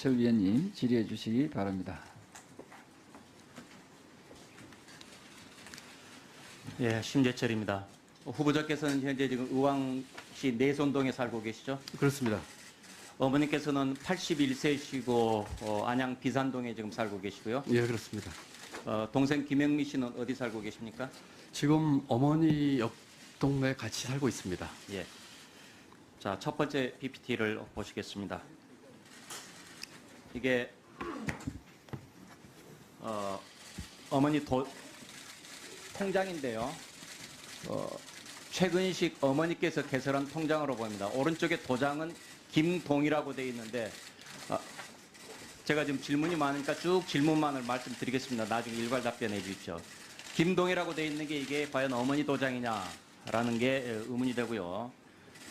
최 위원님 질의해 주시기 바랍니다. 예, 심재철입니다. 후보자께서는 현재 지금 의왕시 내손동에 살고 계시죠? 그렇습니다. 어머니께서는 81세시고 안양 비산동에 지금 살고 계시고요. 예, 그렇습니다. 동생 김영미 씨는 어디 살고 계십니까? 지금 어머니 옆 동네에 같이 살고 있습니다. 예. 자, 첫 번째 PPT를 보시겠습니다. 이게 어머니 통장인데요. 최근식 어머니께서 개설한 통장으로 보입니다. 오른쪽에 도장은 김동이라고 되어 있는데 제가 지금 질문이 많으니까 쭉 질문만을 말씀드리겠습니다. 나중에 일괄 답변해 주십시오. 김동이라고 되어 있는 게 이게 과연 어머니 도장이냐라는 게 의문이 되고요.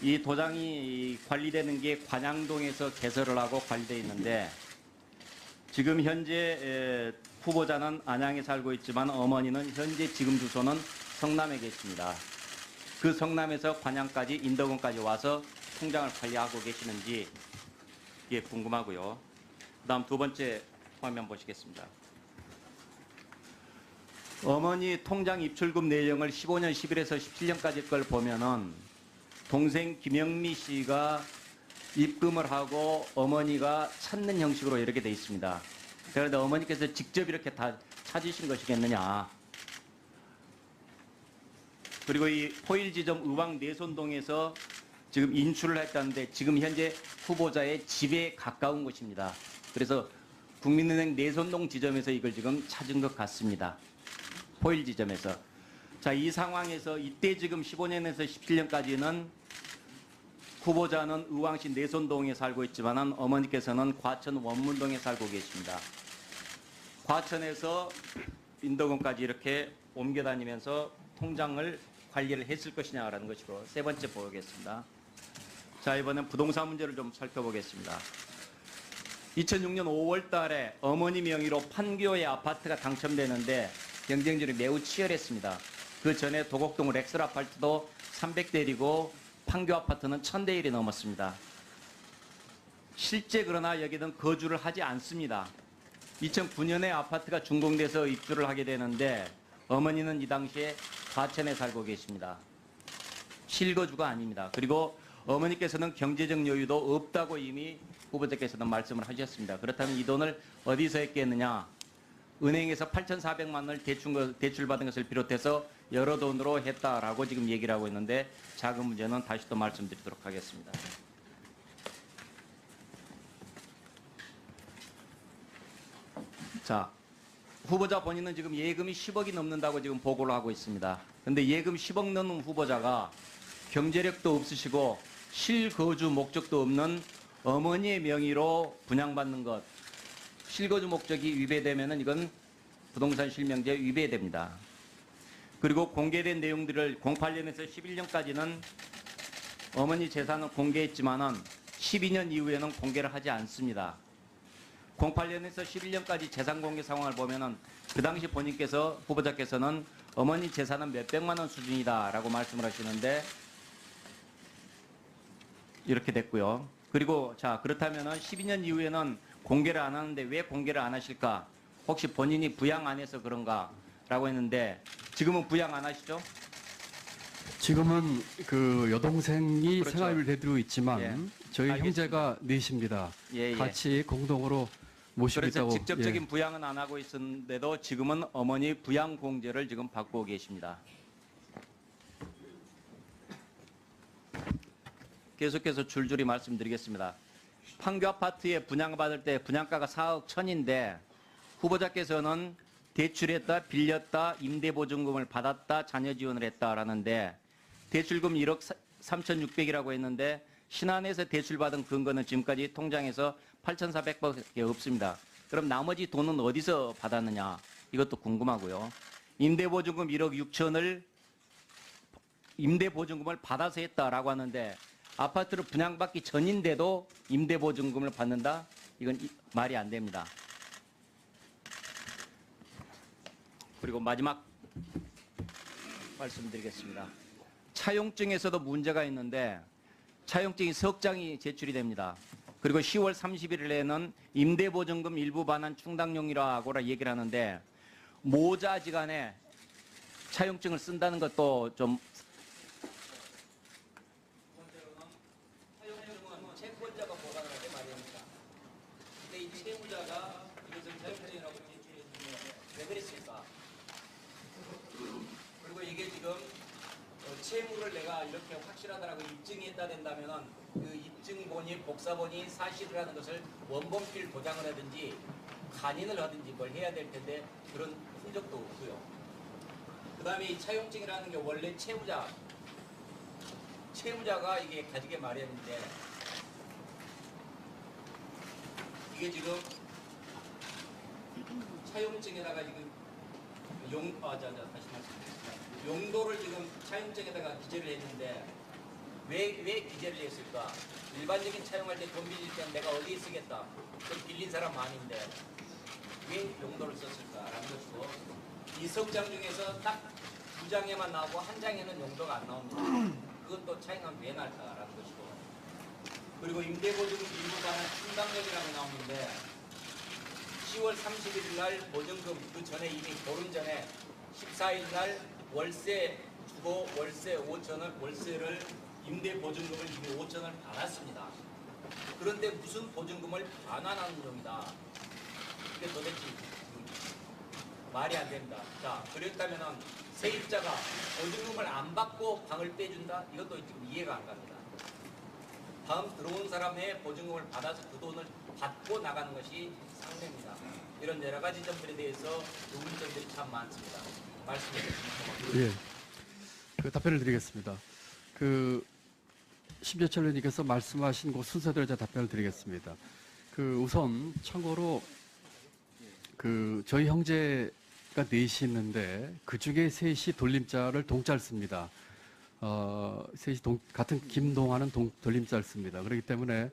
이 도장이 관리되는 게 관양동에서 개설을 하고 관리되어 있는데 지금 현재 후보자는 안양에 살고 있지만 어머니는 현재 지금 주소는 성남에 계십니다. 그 성남에서 관양까지 인덕원까지 와서 통장을 관리하고 계시는지 이게 궁금하고요. 그다음 두 번째 화면 보시겠습니다. 어머니 통장 입출금 내역을 15년 11에서 17년까지 걸 보면은 동생 김영미 씨가 입금을 하고 어머니가 찾는 형식으로 이렇게 돼 있습니다. 그런데 어머니께서 직접 이렇게 다 찾으신 것이겠느냐. 그리고 이 포일 지점 의왕 내손동에서 지금 인출을 했다는데 지금 현재 후보자의 집에 가까운 곳입니다. 그래서 국민은행 내손동 지점에서 이걸 지금 찾은 것 같습니다. 포일 지점에서. 자, 이 상황에서 이때 지금 15년에서 17년까지는 후보자는 의왕시 내손동에 살고 있지만 어머니께서는 과천 원문동에 살고 계십니다. 과천에서 인덕원까지 이렇게 옮겨 다니면서 통장을 관리를 했을 것이냐라는 것이고 세 번째 보겠습니다. 자, 이번엔 부동산 문제를 좀 살펴보겠습니다. 2006년 5월 달에 어머니 명의로 판교의 아파트가 당첨되는데 경쟁률이 매우 치열했습니다. 그 전에 도곡동 렉슬 아파트도 300대 1이고 판교 아파트는 1000대 1이 넘었습니다. 실제 그러나 여기는 거주를 하지 않습니다. 2009년에 아파트가 준공돼서 입주를 하게 되는데 어머니는 이 당시에 과천에 살고 계십니다. 실거주가 아닙니다. 그리고 어머니께서는 경제적 여유도 없다고 이미 후보자께서는 말씀을 하셨습니다. 그렇다면 이 돈을 어디서 했겠느냐? 은행에서 8,400만 원을 대출받은 것을 비롯해서 여러 돈으로 했다라고 지금 얘기를 하고 있는데 자금 문제는 다시 또 말씀드리도록 하겠습니다. 자, 후보자 본인은 지금 예금이 10억이 넘는다고 지금 보고를 하고 있습니다. 그런데 예금 10억 넘는 후보자가 경제력도 없으시고 실거주 목적도 없는 어머니의 명의로 분양받는 것, 실거주 목적이 위배되면은 이건 부동산 실명제 위배됩니다. 그리고 공개된 내용들을 08년에서 11년까지는 어머니 재산은 공개했지만은 12년 이후에는 공개를 하지 않습니다. 08년에서 11년까지 재산 공개 상황을 보면은 그 당시 본인께서 후보자께서는 어머니 재산은 몇백만 원 수준이다라고 말씀을 하시는데 이렇게 됐고요. 그리고 자, 그렇다면은 12년 이후에는 공개를 안 하는데 왜 공개를 안 하실까? 혹시 본인이 부양 안 해서 그런가라고 했는데 지금은 부양 안 하시죠? 지금은 그 여동생이 그렇죠. 생활비를 내드리고 있지만 예. 저희 알겠습니다. 형제가 넷입니다. 예, 예. 같이 공동으로 모시고 그래서 있다고. 직접적인 부양은 안 하고 있었는데도 지금은 어머니 부양 공제를 지금 받고 계십니다. 계속해서 줄줄이 말씀드리겠습니다. 판교 아파트에 분양받을 때 분양가가 4억 1천인데 후보자께서는 대출했다, 빌렸다, 임대보증금을 받았다, 자녀 지원을 했다라는데 대출금 1억 3,600이라고 했는데 신안에서 대출받은 근거는 지금까지 통장에서 8,400밖에 없습니다. 그럼 나머지 돈은 어디서 받았느냐? 이것도 궁금하고요. 임대보증금 1억 6천을 임대보증금을 받아서 했다라고 하는데 아파트를 분양받기 전인데도 임대보증금을 받는다? 이건 말이 안 됩니다. 그리고 마지막 말씀드리겠습니다. 차용증에서도 문제가 있는데 차용증이 석 장이 제출이 됩니다. 그리고 10월 31일에는 임대보증금 일부 반환 충당용이라고 얘기를 하는데 모자지간에 차용증을 쓴다는 것도 좀 차용증은 채권자가 보관을 하게 마련입니다. 근데 이 채무자가 이것을 차용증이라고 제출해 주면 왜 그랬을까? 그리고 이게 지금 채무를 내가 이렇게 확실하다라고 입증했다 된다면은 그 입증본이 복사본이 사실이라는 것을 원본필 도장을 하든지 간인을 하든지 뭘 해야 될 텐데 그런 흔적도 없고요. 그 다음에 이 차용증이라는 게 원래 채무자가 이게 가지게 마련인데 이게 지금 차용증에다가 지금 다시 말씀드리겠습니다. 용도를 지금 차용증에다가 기재를 했는데 왜 기재를 했을까? 일반적인 차용할 때 돈 빌릴 때는 내가 어디에 쓰겠다. 그럼 빌린 사람 많은데 왜 용도를 썼을까라는 것이고 이 석장 중에서 딱 2장에만 나오고 한 장에는 용도가 안 나옵니다. 그건 또 차용하면 왜 날까라는 것이고 그리고 임대보증금 일부 반환 충당력이라고 나오는데 10월 31일 날 보증금 그 전에 이미 보름 전에 14일 날 월세 주고 월세 5천을 월세를 임대 보증금을 이미 5천을 받았습니다. 그런데 무슨 보증금을 반환하는 용이다. 이게 도대체 말이 안 됩니다. 자, 그랬다면은 세입자가 보증금을 안 받고 방을 빼준다? 이것도 지금 이해가 안 갑니다. 다음 들어온 사람의 보증금을 받아서 그 돈을 받고 나가는 것이 상례입니다. 이런 여러 가지 점들에 대해서 의문점들이 참 많습니다. 말씀해 주시면 예, 그 답변을 드리겠습니다. 그 심재철 의원님께서 말씀하신 그 순서대로 제가 답변을 드리겠습니다. 그 우선 참고로 그 저희 형제가 넷이 있는데 그 중에 셋이 돌림자를 동자를 씁니다. 셋이 같은 김동하는 돌림자를 씁니다. 그렇기 때문에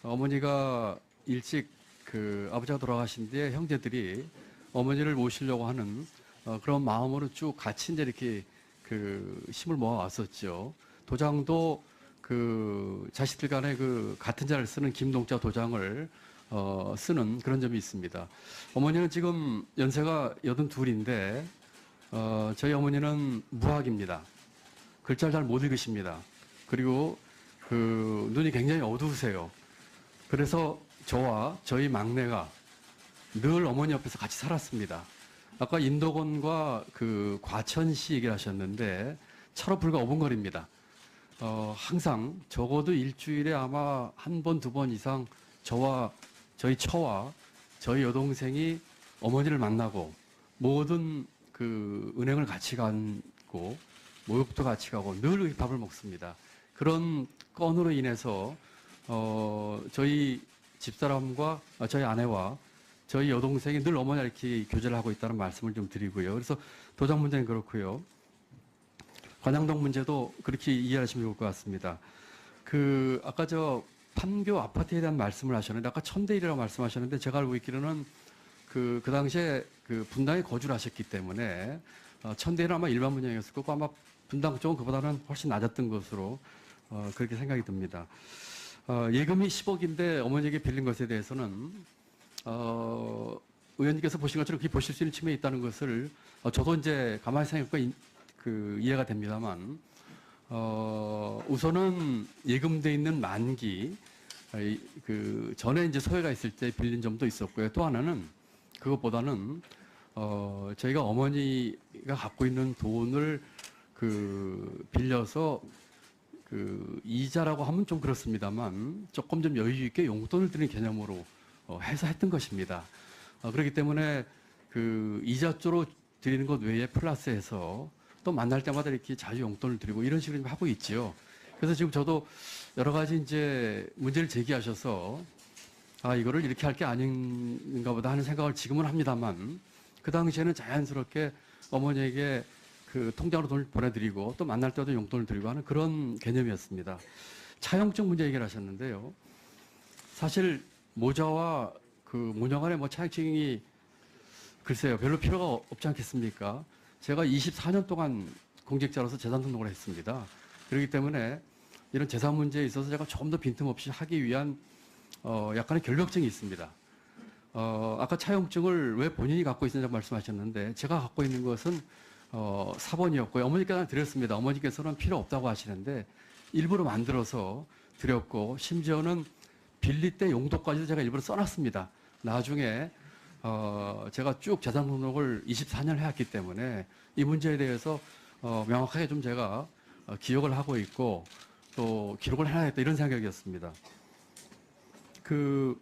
어머니가 일찍 그 아버지가 돌아가신 뒤에 형제들이 어머니를 모시려고 하는 그런 마음으로 쭉 같이 이제 이렇게 그 힘을 모아 왔었죠. 도장도 그 자식들 간에 그 같은 자를 쓰는 김동자 도장을 쓰는 그런 점이 있습니다. 어머니는 지금 연세가 82인데 저희 어머니는 무학입니다. 글자를 잘 못 읽으십니다. 그리고 그 눈이 굉장히 어두우세요. 그래서 저와 저희 막내가 늘 어머니 옆에서 같이 살았습니다. 아까 인도건과 그 과천시 얘기를 하셨는데 차로 불과 5분 거리입니다. 항상 적어도 일주일에 아마 한 번, 두 번 이상 저희 처와 저희 여동생이 어머니를 만나고 모든 그 은행을 같이 가고 목욕도 같이 가고 늘 밥을 먹습니다. 그런 건으로 인해서 저희 집사람과 저희 아내와 저희 여동생이 늘 어머니와 이렇게 교제를 하고 있다는 말씀을 좀 드리고요. 그래서 도장 문제는 그렇고요. 관양동 문제도 그렇게 이해하시면 좋을 것 같습니다. 그 아까 저 판교 아파트에 대한 말씀을 하셨는데 아까 1000대1이라고 말씀하셨는데 제가 알고 있기로는 그 당시에 그 분당에 거주를 하셨기 때문에 1000대1은 아마 일반 분양이었을 거고 아마 분당 쪽은 그보다는 훨씬 낮았던 것으로 그렇게 생각이 듭니다. 예금이 10억인데 어머니에게 빌린 것에 대해서는 의원님께서 보신 것처럼 그렇게 보실 수 있는 측면이 있다는 것을 저도 이제 가만히 생각해보니까 그 이해가 됩니다만 우선은 예금돼 있는 만기 그 전에 이제 소외가 있을 때 빌린 점도 있었고요. 또 하나는 그것보다는 저희가 어머니가 갖고 있는 돈을 그 빌려서 그 이자라고 하면 좀 그렇습니다만 조금 좀 여유 있게 용돈을 드리는 개념으로 해서 했던 것입니다. 그렇기 때문에 그 이자 쪽으로 드리는 것 외에 플러스해서 또 만날 때마다 이렇게 자주 용돈을 드리고 이런 식으로 하고 있지요. 그래서 지금 저도 여러 가지 이제 문제를 제기하셔서 이거를 이렇게 할 게 아닌가 보다 하는 생각을 지금은 합니다만 그 당시에는 자연스럽게 어머니에게 그 통장으로 돈을 보내드리고 또 만날 때도 용돈을 드리고 하는 그런 개념이었습니다. 차용증 문제 얘기를 하셨는데요. 사실 모자와 그 모녀간의 뭐 차용증이 글쎄요 별로 필요가 없지 않겠습니까? 제가 24년 동안 공직자로서 재산 등록을 했습니다. 그렇기 때문에 이런 재산 문제에 있어서 제가 조금 더 빈틈없이 하기 위한 약간의 결벽증이 있습니다. 아까 차용증을 왜 본인이 갖고 있느냐고 말씀하셨는데 제가 갖고 있는 것은 사본이었고요. 어머니께서 드렸습니다. 어머니께서는 필요 없다고 하시는데 일부러 만들어서 드렸고 심지어는 빌릴 때 용도까지도 제가 일부러 써놨습니다. 나중에 제가 쭉 재산 등록을 24년 해왔기 때문에 이 문제에 대해서 명확하게 좀 제가 기억을 하고 있고 또 기록을 해놔야겠다 이런 생각이었습니다. 그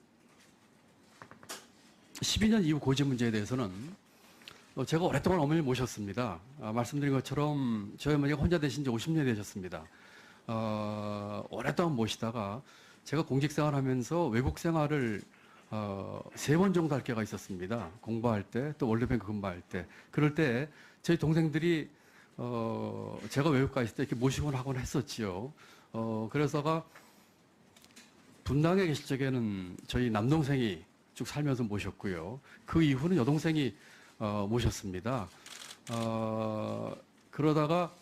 12년 이후 고지 문제에 대해서는 제가 오랫동안 어머니를 모셨습니다. 말씀드린 것처럼 저희 어머니가 혼자 되신 지 50년이 되셨습니다. 오랫동안 모시다가 제가 공직생활 하면서 외국 생활을 3번 정도 할 때가 있었습니다. 공부할 때, 또 월드뱅크 근무할 때. 그럴 때 저희 동생들이 제가 외국 가 있을 때 이렇게 모시곤 하곤 했었지요. 그래서가 분당에 계실 적에는 저희 남동생이 쭉 살면서 모셨고요. 그 이후는 여동생이 모셨습니다. 그러다가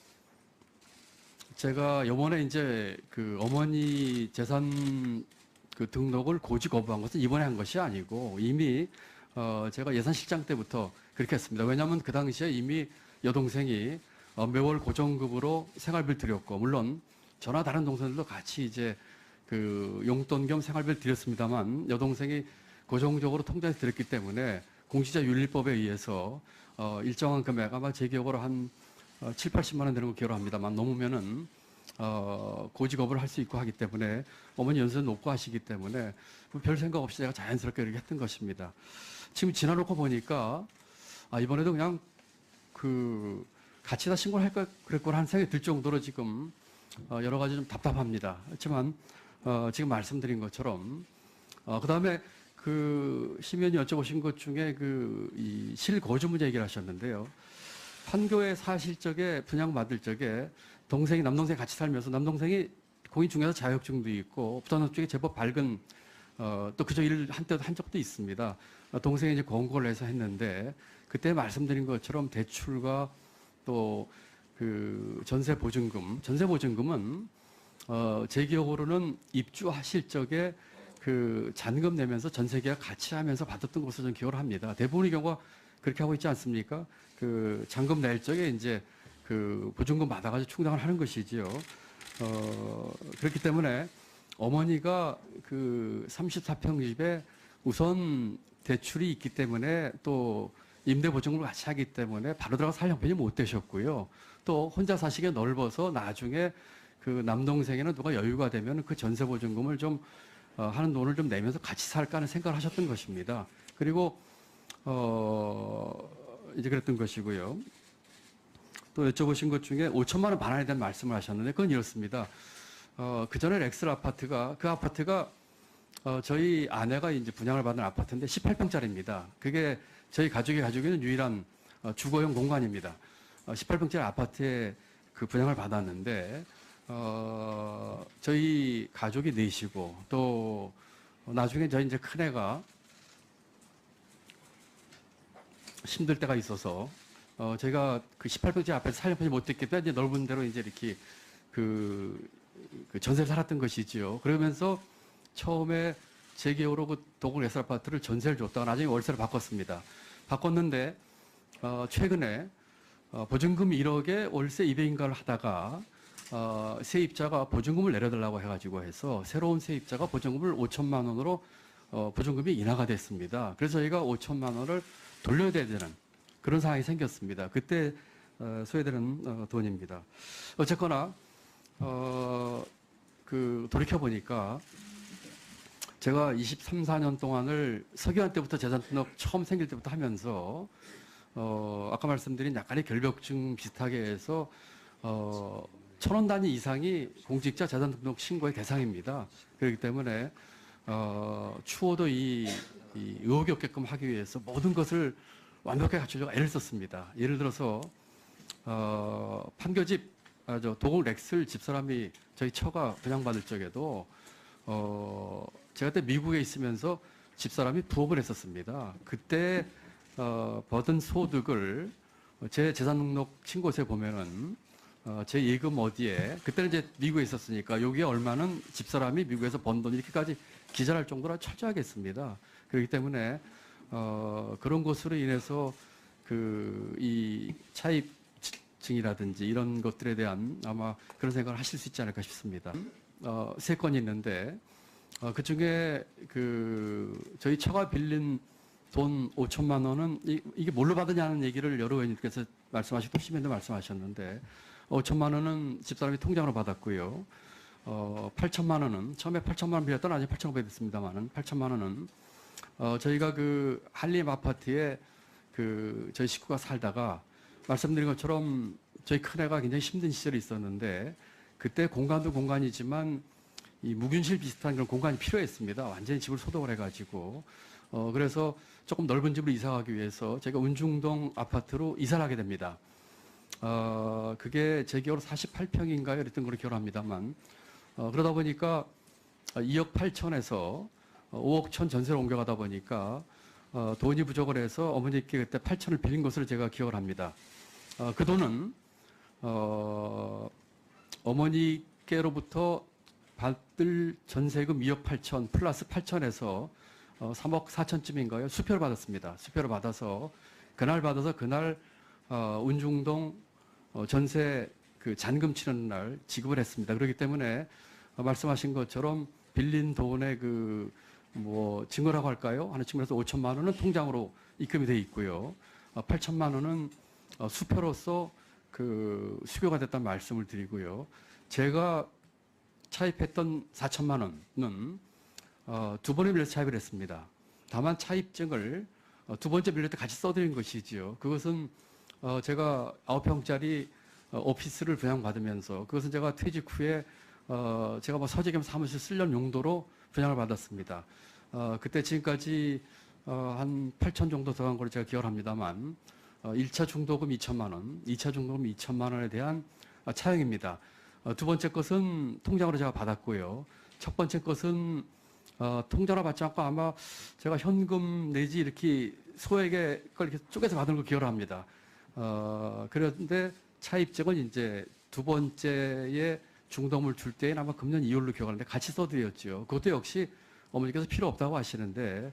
제가 요번에 이제 그 어머니 재산 그 등록을 고지 거부한 것은 이번에 한 것이 아니고 이미 제가 예산실장 때부터 그렇게 했습니다. 왜냐하면 그 당시에 이미 여동생이 매월 고정급으로 생활비를 드렸고 물론 저나 다른 동생들도 같이 이제 그 용돈 겸 생활비를 드렸습니다만 여동생이 고정적으로 통장에 드렸기 때문에 공시자윤리법에 의해서 일정한 금액 아마 제 기억으로 한 7, 80만 원 되는 거 기억을 합니다만 넘으면은 고지 거부를 할 수 있고 하기 때문에 어머니 연세는 높고 하시기 때문에 별 생각 없이 제가 자연스럽게 이렇게 했던 것입니다. 지금 지나놓고 보니까 이번에도 그냥 그 같이 다 신고를 할까 그랬구나 하는 생각이 들 정도로 지금 여러 가지 좀 답답합니다. 그렇지만 지금 말씀드린 것처럼 그다음에 그 심의원이 여쭤보신 것 중에 이 실거주 문제 얘기를 하셨는데요. 판교에 사실 적에 분양받을 적에 동생이 남동생이 같이 살면서 남동생이 공인 중개사 자격증도 있고 부산업 쪽에 제법 밝은 또 그저 일을 한때도 한 적도 있습니다. 동생이 이제 권고를 해서 했는데 그때 말씀드린 것처럼 대출과 또 그 전세 보증금은 제 기억으로는 입주하실 적에 그 잔금 내면서 전세 계약 같이 하면서 받았던 것으로 저는 기억을 합니다. 대부분의 경우가 그렇게 하고 있지 않습니까? 그 잔금 낼 적에 이제 그 보증금 받아가지고 충당을 하는 것이지요. 그렇기 때문에 어머니가 그 34평 집에 우선 대출이 있기 때문에 또 임대보증금을 같이 하기 때문에 바로 들어가 살 형편이 못 되셨고요. 또 혼자 사시기에 넓어서 나중에 그 남동생에는 누가 여유가 되면 그 전세보증금을 좀 하는 돈을 좀 내면서 같이 살까 하는 생각을 하셨던 것입니다. 그리고 이제 그랬던 것이고요. 또 여쭤보신 것 중에 5천만 원 반환에 대한 말씀을 하셨는데 그건 이렇습니다. 그 전에 렉슬 아파트가 그 아파트가 저희 아내가 이제 분양을 받은 아파트인데 18평짜리입니다. 그게 저희 가족이 가지고 있는 유일한 주거용 공간입니다. 18평짜리 아파트에 그 분양을 받았는데 저희 가족이 넷이고 또 나중에 저희 이제 큰애가 힘들 때가 있어서 저희가 그 18평짜리 앞에서 살림편이 못 됐기 때문에 이제 넓은 데로 이제 이렇게 그 전세를 살았던 것이지요. 그러면서 처음에 제 기억으로 그 도곡 렉슬 아파트를 전세를 줬다가 나중에 월세를 바꿨습니다. 바꿨는데 최근에 보증금 1억에 월세 200인가를 하다가 세입자가 보증금을 내려달라고 해가지고 해서 새로운 세입자가 보증금을 5천만 원으로 보증금이 인하가 됐습니다. 그래서 저희가 5천만 원을 돌려야 되는 그런 상황이 생겼습니다. 그때 소외되는 돈입니다. 어쨌거나 그 돌이켜 보니까 제가 23, 4년 동안을 서기관 때부터 재산 등록 처음 생길 때부터 하면서 아까 말씀드린 약간의 결벽증 비슷하게 해서 1,000원 단위 이상이 공직자 재산 등록 신고의 대상입니다. 그렇기 때문에 추호도 이 의혹이 없게끔 하기 위해서 모든 것을 완벽하게 갖추려고 애를 썼습니다. 예를 들어서 판교집 도곡 렉슬 집사람이 저희 처가 분양받을 적에도 제가 그때 미국에 있으면서 집사람이 부업을 했었습니다. 그때 받은 소득을 제 재산 등록 신고서에 보면은 제 예금 어디에, 그때는 이제 미국에 있었으니까 여기에 얼마는 집사람이 미국에서 번 돈 이렇게까지 기재할 정도로 철저하게 했습니다. 그렇기 때문에 그런 것으로 인해서 이 차입증이라든지 이런 것들에 대한 아마 그런 생각을 하실 수 있지 않을까 싶습니다. 세 건이 있는데 그 중에 저희 처가 빌린 돈 5천만 원은 이게 뭘로 받느냐는 얘기를 여러 의원님께서 말씀하시고 시민도 말씀하셨는데 5천만 원은 집사람이 통장으로 받았고요. 8천만 원은 처음에 8천만 원 빌렸던 나중에 8,500 됐습니다만은 8천만 원은 저희가 한림 아파트에 저희 식구가 살다가 말씀드린 것처럼 저희 큰애가 굉장히 힘든 시절이 있었는데 그때 공간도 공간이지만 이 무균실 비슷한 그런 공간이 필요했습니다. 완전히 집을 소독을 해가지고 그래서 조금 넓은 집으로 이사 가기 위해서 제가 운중동 아파트로 이사를 하게 됩니다. 그게 제 기억으로 48평인가요? 이랬던 걸로 기억합니다만 그러다 보니까 2억 8천에서 5억 천 전세로 옮겨가다 보니까 돈이 부족을 해서 어머니께 그때 8천을 빌린 것으로 제가 기억을 합니다. 그 돈은 어머니께로부터 받을 전세금 2억 8천 플러스 8천에서 3억 4천쯤인가요? 수표를 받았습니다. 수표를 받아서 그날 운중동 전세 잔금 치르는 날 지급을 했습니다. 그렇기 때문에 말씀하신 것처럼 빌린 돈의 증거라고 할까요? 하는 측면에서 5천만 원은 통장으로 입금이 돼 있고요. 8천만 원은 수표로서 수교가 됐다는 말씀을 드리고요. 제가 차입했던 4천만 원은 두 번에 빌려서 차입을 했습니다. 다만 차입증을 두 번째 빌릴 때 같이 써드린 것이지요. 그것은 제가 9평짜리 오피스를 분양받으면서 그것은 제가 퇴직 후에 제가 서재겸 사무실 쓰려는 용도로 분양을 받았습니다. 그때 지금까지 한 8천 정도 들어간 걸로 제가 기억을 합니다만 1차 중도금 2천만 원, 2차 중도금 2천만 원에 대한 차용입니다. 두 번째 것은 통장으로 제가 받았고요. 첫 번째 것은 통장으로 받지 않고 아마 제가 현금 내지 이렇게 소액의 걸 이렇게 쪼개서 받은 걸 기억을 합니다. 그런데 차입증은 이제 두 번째에 중도금을 줄 때에는 아마 금년 2월로 기억하는데 같이 써드렸죠. 그것도 역시 어머니께서 필요 없다고 하시는데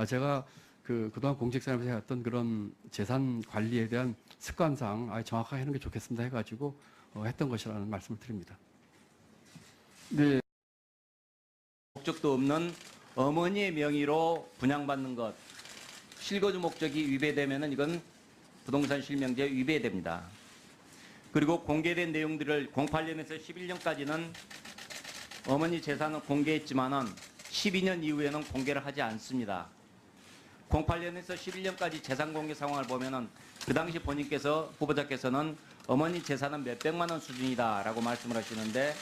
제가 그동안 공직생활에서 해왔던 그런 재산 관리에 대한 습관상 정확하게 하는 게 좋겠습니다 해가지고 했던 것이라는 말씀을 드립니다. 네. 목적도 없는 어머니의 명의로 분양받는 것, 실거주 목적이 위배되면은 이건 부동산 실명제 위배됩니다. 그리고 공개된 내용들을 08년에서 11년까지는 어머니 재산을 공개했지만은 12년 이후에는 공개를 하지 않습니다. 08년에서 11년까지 재산 공개 상황을 보면은 그 당시 본인께서 후보자께서는 어머니 재산은 몇백만 원 수준이다라고 말씀을 하시는데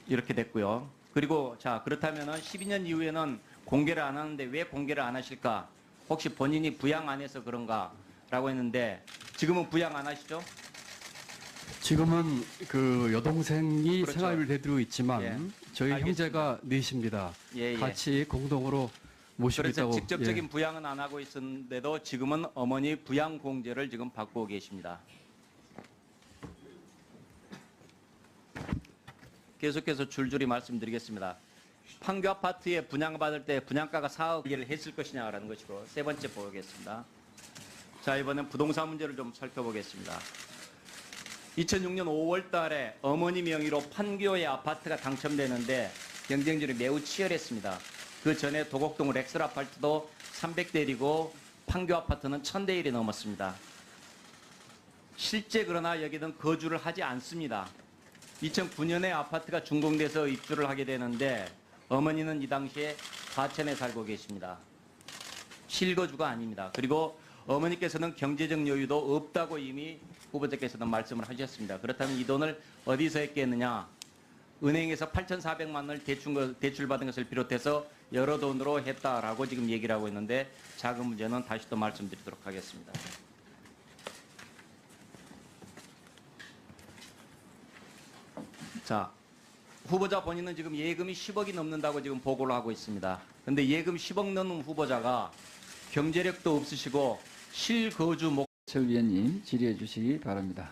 이렇게 됐고요. 그리고 그렇다면은 12년 이후에는 공개를 안 하는데 왜 공개를 안 하실까? 혹시 본인이 부양 안 해서 그런가라고 했는데 지금은 부양 안 하시죠? 지금은 여동생이 그렇죠. 생활비를 대드리고 있지만 예. 저희 알겠습니다. 형제가 넷입니다. 예. 같이 공동으로 모시고 그래서 있다고. 직접적인 부양은 안 하고 있었는데도 지금은 어머니 부양 공제를 지금 받고 계십니다. 계속해서 줄줄이 말씀드리겠습니다. 판교 아파트에 분양받을 때 분양가가 4억을 했을 것이냐라는 것이고 세 번째 보겠습니다. 자, 이번엔 부동산 문제를 좀 살펴보겠습니다. 2006년 5월 달에 어머니 명의로 판교의 아파트가 당첨되는데 경쟁률이 매우 치열했습니다. 그 전에 도곡동 렉슬 아파트도 300대1이고 판교 아파트는 1000대1이 넘었습니다. 실제 그러나 여기는 거주를 하지 않습니다. 2009년에 아파트가 준공돼서 입주를 하게 되는데 어머니는 이 당시에 과천에 살고 계십니다. 실거주가 아닙니다. 그리고 어머니께서는 경제적 여유도 없다고 이미 후보자께서는 말씀을 하셨습니다. 그렇다면 이 돈을 어디서 했겠느냐? 은행에서 8,400만 원을 대출받은 것을 비롯해서 여러 돈으로 했다라고 지금 얘기를 하고 있는데 자금 문제는 다시 또 말씀드리도록 하겠습니다. 자, 후보자 본인은 지금 예금이 10억이 넘는다고 지금 보고를 하고 있습니다. 그런데 예금 10억 넘는 후보자가 경제력도 없으시고 실거주 철 위원님 질의해 주시기 바랍니다.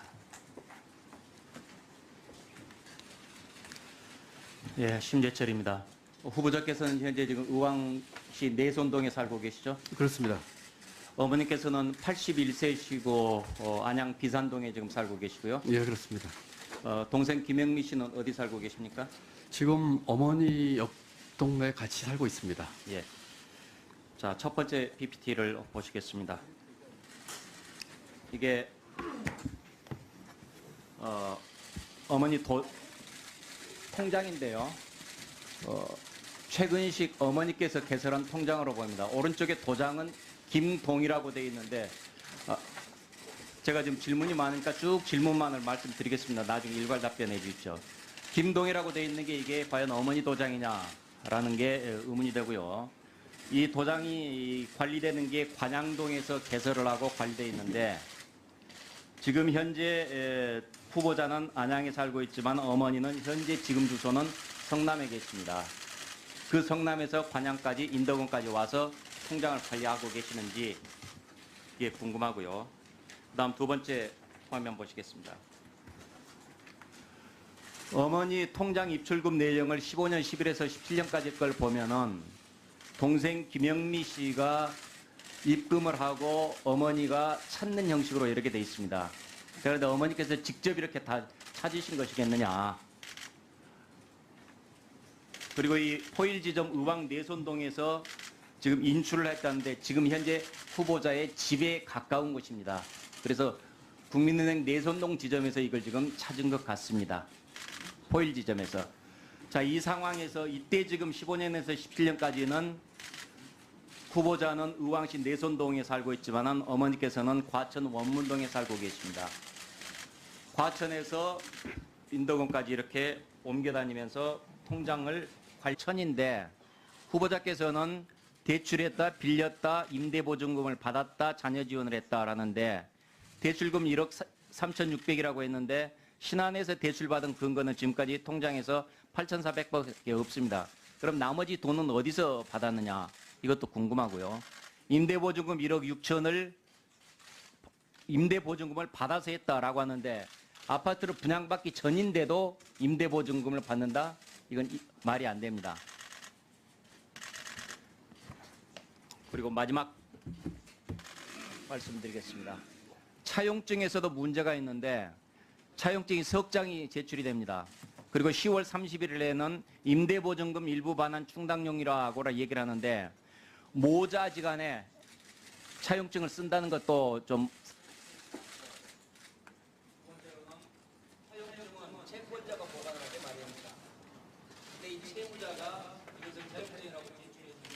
예, 심재철입니다. 후보자께서는 현재 지금 의왕시 내손동에 살고 계시죠? 그렇습니다. 어머니께서는 81세시고 안양 비산동에 지금 살고 계시고요. 예, 그렇습니다. 동생 김영미 씨는 어디 살고 계십니까? 지금 어머니 옆 동네에 같이 살고 있습니다. 예. 자, 첫 번째 PPT를 보시겠습니다. 이게 어머니 통장인데요. 최근식 어머니께서 개설한 통장으로 보입니다. 오른쪽에 도장은 김동이라고 되어 있는데 제가 지금 질문이 많으니까 쭉 질문만을 말씀드리겠습니다. 나중에 일괄 답변해 주십시오. 김동이라고 되어 있는 게 이게 과연 어머니 도장이냐라는 게 의문이 되고요. 이 도장이 관리되는 게 관양동에서 개설을 하고 관리되어 있는데 지금 현재 후보자는 안양에 살고 있지만 어머니는 현재 지금 주소는 성남에 계십니다. 그 성남에서 관양까지 인덕원까지 와서 통장을 관리하고 계시는지 이게 궁금하고요. 그다음 두 번째 화면 보시겠습니다. 어머니 통장 입출금 내용을 15년 11에서 17년까지 걸 보면은 동생 김영미 씨가 입금을 하고 어머니가 찾는 형식으로 이렇게 돼 있습니다. 그런데 어머니께서 직접 이렇게 다 찾으신 것이겠느냐. 그리고 이 포일 지점 의왕 내손동에서 지금 인출을 했다는데 지금 현재 후보자의 집에 가까운 곳입니다. 그래서 국민은행 내손동 지점에서 이걸 지금 찾은 것 같습니다. 포일 지점에서. 자, 이 상황에서 이때 지금 15년에서 17년까지는 후보자는 의왕시 내손동에 살고 있지만 어머니께서는 과천 원문동에 살고 계십니다. 과천에서 인덕원까지 이렇게 옮겨 다니면서 통장을 관천인데 후보자께서는 대출했다, 빌렸다, 임대보증금을 받았다, 자녀 지원을 했다라는데 대출금 1억 3,600이라고 했는데 신안에서 대출받은 근거는 지금까지 통장에서 8,400밖에 없습니다. 그럼 나머지 돈은 어디서 받았느냐? 이것도 궁금하고요. 임대보증금 1억 6천을 임대보증금을 받아서 했다라고 하는데 아파트를 분양받기 전인데도 임대보증금을 받는다? 이건 말이 안 됩니다. 그리고 마지막 말씀드리겠습니다. 차용증에서도 문제가 있는데 차용증이 석 장이 제출이 됩니다. 그리고 10월 31일에는 임대보증금 일부 반환 충당용이라고 얘기를 하는데 모자지간에 차용증을 쓴다는 것도 좀